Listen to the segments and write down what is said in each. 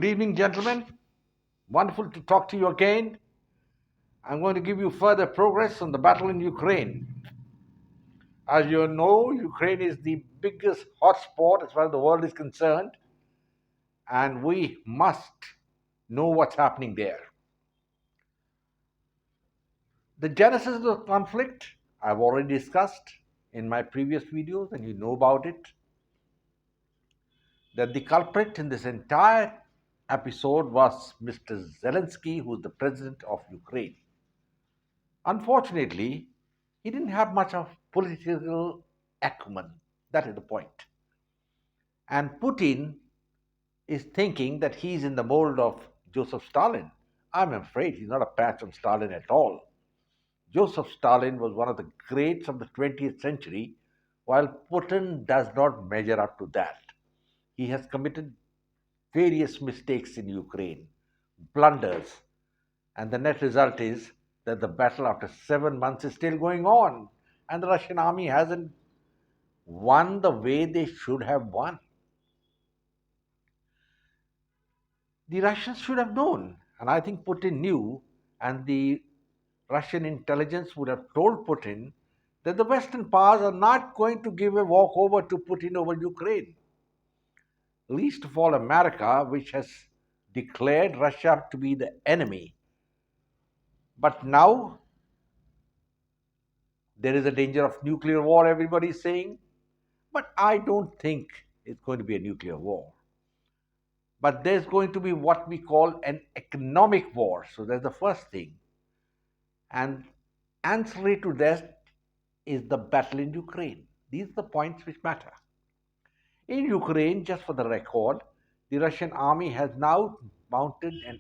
Good evening, gentlemen. Wonderful to talk to you again. I'm going to give you further progress on the battle in Ukraine. As you know, Ukraine is the biggest hotspot as far as the world is concerned, and we must know what's happening there. The genesis of the conflict I've already discussed in my previous videos, and you know about it. That the culprit in this entire episode was Mr. Zelensky, who's the president of Ukraine. Unfortunately, he didn't have much of political acumen. That is the point. And Putin is thinking that he's in the mold of Joseph Stalin. I'm afraid he's not a patch on Stalin at all. Joseph Stalin was one of the greats of the 20th century, while Putin does not measure up to that. He has committed various mistakes in Ukraine, blunders, and the net result is that the battle after 7 months is still going on, and the Russian army hasn't won the way they should have won. The Russians should have known, and I think Putin knew, and the Russian intelligence would have told Putin that the Western powers are not going to give a walkover to Putin over Ukraine. Least of all, America, which has declared Russia to be the enemy. But now there is a danger of nuclear war, everybody is saying. But I don't think it's going to be a nuclear war. But there's going to be what we call an economic war. So that's the first thing. And ancillary to that is the battle in Ukraine. These are the points which matter. In Ukraine, just for the record, the Russian army has now mounted an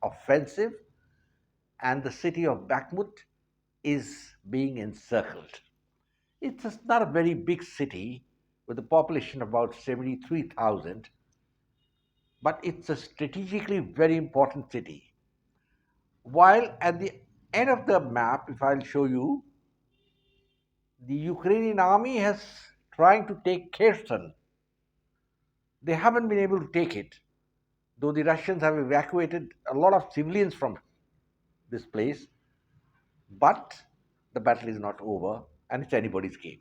offensive, and the city of Bakhmut is being encircled. It's not a very big city with a population of about 73,000, but it's a strategically very important city. While at the end of the map, if I'll show you, the Ukrainian army has trying to take Kherson. They haven't been able to take it, though the Russians have evacuated a lot of civilians from this place, but the battle is not over and it's anybody's game.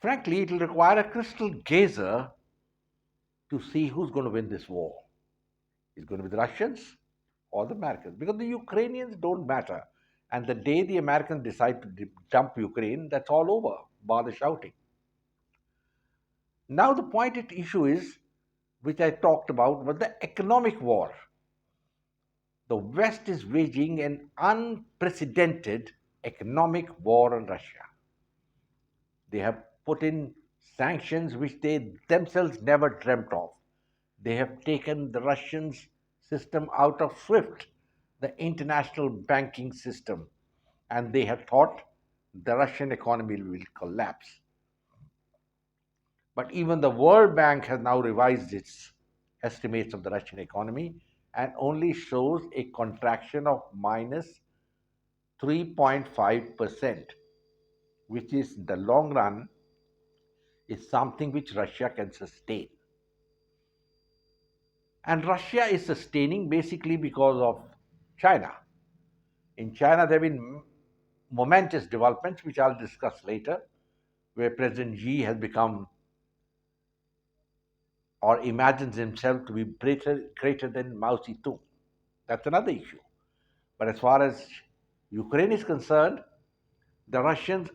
Frankly, it will require a crystal gazer to see who's going to win this war. Is it going to be the Russians or the Americans? Because the Ukrainians don't matter. And the day the Americans decide to dump Ukraine, that's all over, bar the shouting. Now, the point at issue is, which I talked about, was the economic war. The West is waging an unprecedented economic war on Russia. They have put in sanctions which they themselves never dreamt of. They have taken the Russians' system out of SWIFT, the international banking system, and they have thought the Russian economy will collapse. But even the World Bank has now revised its estimates of the Russian economy and only shows a contraction of minus 3.5%, which is in the long run is something which Russia can sustain. And Russia is sustaining basically because of China. In China, there have been momentous developments, which I'll discuss later, where President Xi has become or imagines himself to be greater than Mao Zedong. That's another issue. But as far as Ukraine is concerned, the Russians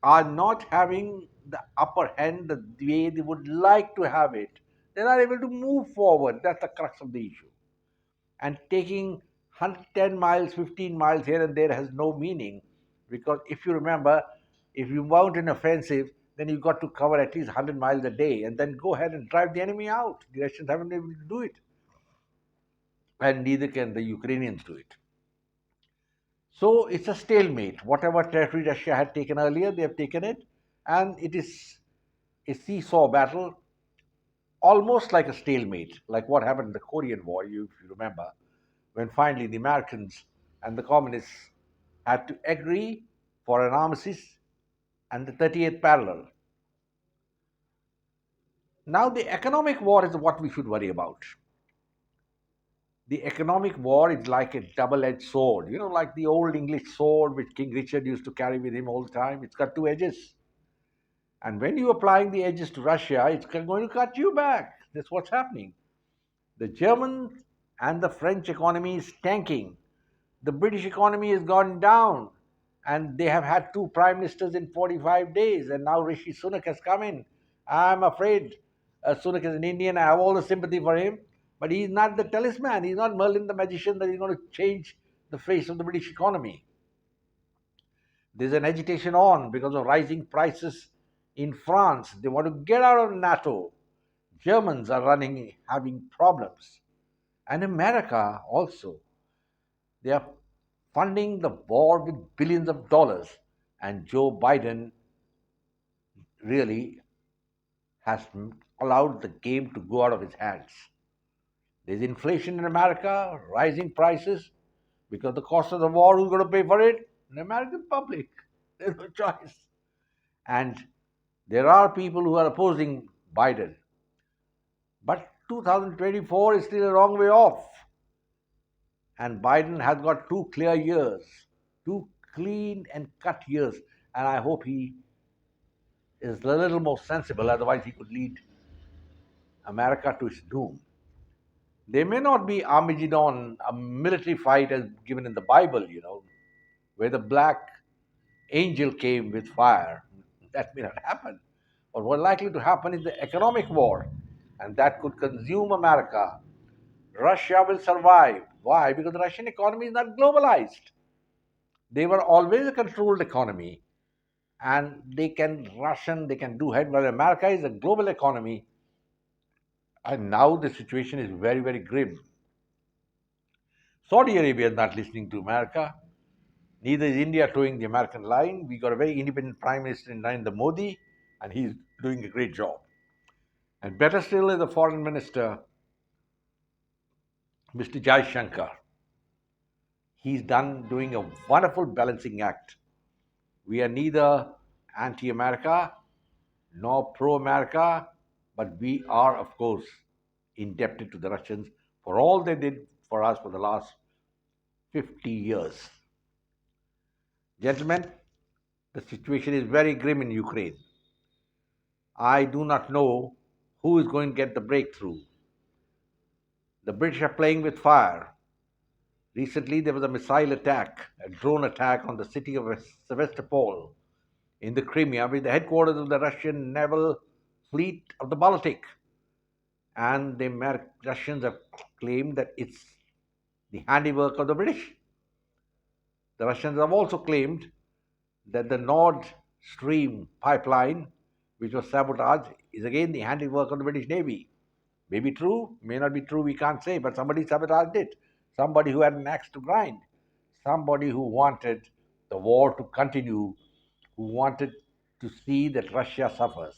are not having the upper hand the way they would like to have it. They're not able to move forward. That's the crux of the issue. And taking 110 miles, 15 miles here and there has no meaning, because if you remember, if you mount an offensive, then you've got to cover at least 100 miles a day and then go ahead and drive the enemy out. The Russians haven't been able to do it. And neither can the Ukrainians do it. So it's a stalemate. Whatever territory Russia had taken earlier, they have taken it, and it is a seesaw battle, almost like a stalemate, like what happened in the Korean War, if you remember, when finally the Americans and the communists had to agree for an armistice and the 38th parallel. Now, the economic war is what we should worry about. The economic war is like a double edged sword, like the old English sword which King Richard used to carry with him all the time. It's got two edges. And when you're applying the edges to Russia, it's going to cut you back. That's what's happening. The German and the French economy is tanking. The British economy has gone down. And they have had two prime ministers in 45 days. And now Rishi Sunak has come in. I'm afraid Sunak is an Indian. I have all the sympathy for him. But he's not the talisman. He's not Merlin the magician that is going to change the face of the British economy. There's an agitation on because of rising prices in France. They want to get out of NATO. Germans are having problems. And America also. They are funding the war with billions of dollars. And Joe Biden really has allowed the game to go out of his hands. There's inflation in America, rising prices, because the cost of the war, who's going to pay for it? The American public. There's no choice. And there are people who are opposing Biden. But 2024 is still a long way off. And Biden has got 2 clear years, 2 clean and cut years. And I hope he is a little more sensible, otherwise, he could lead America to its doom. There may not be Armageddon, a military fight as given in the Bible, where the black angel came with fire. That may not happen. But what's likely to happen is the economic war, and that could consume America. Russia will survive. Why? Because the Russian economy is not globalized. They were always a controlled economy, and they can ration, they can do head. Well, America is a global economy, and now the situation is very, very grim. Saudi Arabia is not listening to America. Neither is India towing the American line. We got a very independent Prime Minister in Narendra Modi, and he's doing a great job. And better still is the Foreign Minister, Mr. Jai Shankar. He's doing a wonderful balancing act. We are neither anti-America nor pro-America, but we are, of course, indebted to the Russians for all they did for us for the last 50 years. Gentlemen, the situation is very grim in Ukraine. I do not know who is going to get the breakthrough. The British are playing with fire. Recently, there was a missile attack, a drone attack on the city of Sevastopol in the Crimea, with the headquarters of the Russian naval fleet of the Baltic. And the Russians have claimed that it's the handiwork of the British. The Russians have also claimed that the Nord Stream pipeline, which was sabotaged, is again the handiwork of the British Navy. May be true, may not be true, we can't say, but somebody sabotaged it. Somebody who had an axe to grind. Somebody who wanted the war to continue, who wanted to see that Russia suffers.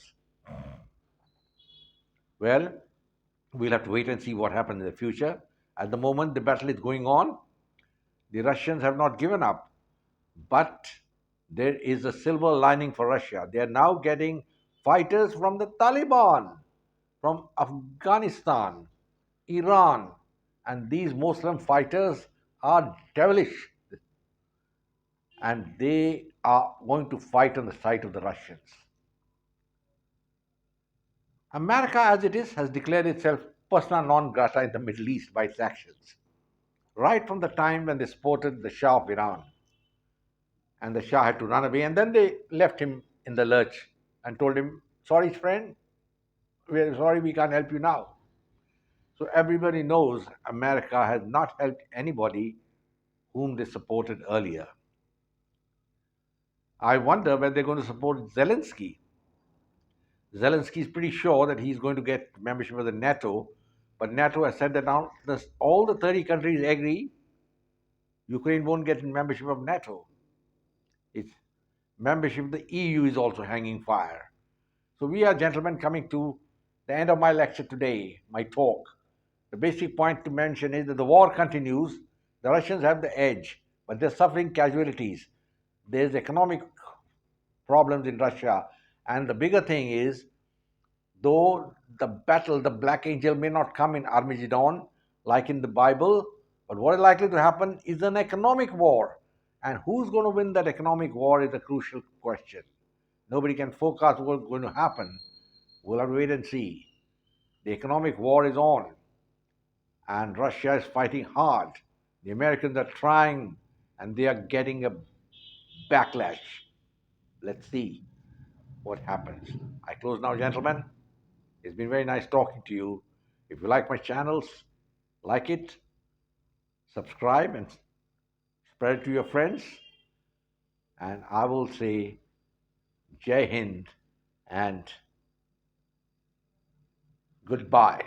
Well, we'll have to wait and see what happens in the future. At the moment, the battle is going on. The Russians have not given up, but there is a silver lining for Russia. They are now getting fighters from the Taliban, from Afghanistan, Iran, and these Muslim fighters are devilish, and they are going to fight on the side of the Russians. America, as it is, has declared itself persona non grata in the Middle East by its actions, right from the time when they supported the Shah of Iran. And the Shah had to run away, and then they left him in the lurch and told him, sorry, friend, we're sorry, we can't help you now. So everybody knows America has not helped anybody whom they supported earlier. I wonder when they're going to support Zelensky. Zelensky is pretty sure that he's going to get membership of the NATO, but NATO has said that now all the 30 countries agree Ukraine won't get membership of NATO. Its membership of the EU is also hanging fire. So we are, gentlemen, coming to the end of my lecture today, my talk. The basic point to mention is that the war continues. The Russians have the edge, but they're suffering casualties. There's economic problems in Russia. And the bigger thing is, though the battle, the black angel may not come in Armageddon like in the Bible, but what is likely to happen is an economic war. And who's going to win that economic war is a crucial question. Nobody can forecast what's going to happen. We'll have to wait and see. The economic war is on, and Russia is fighting hard. The Americans are trying, and they are getting a backlash. Let's see what happens. I close now, gentlemen. It's been very nice talking to you. If you like my channels, like it, subscribe, and spread it to your friends. And I will say Jai Hind and goodbye.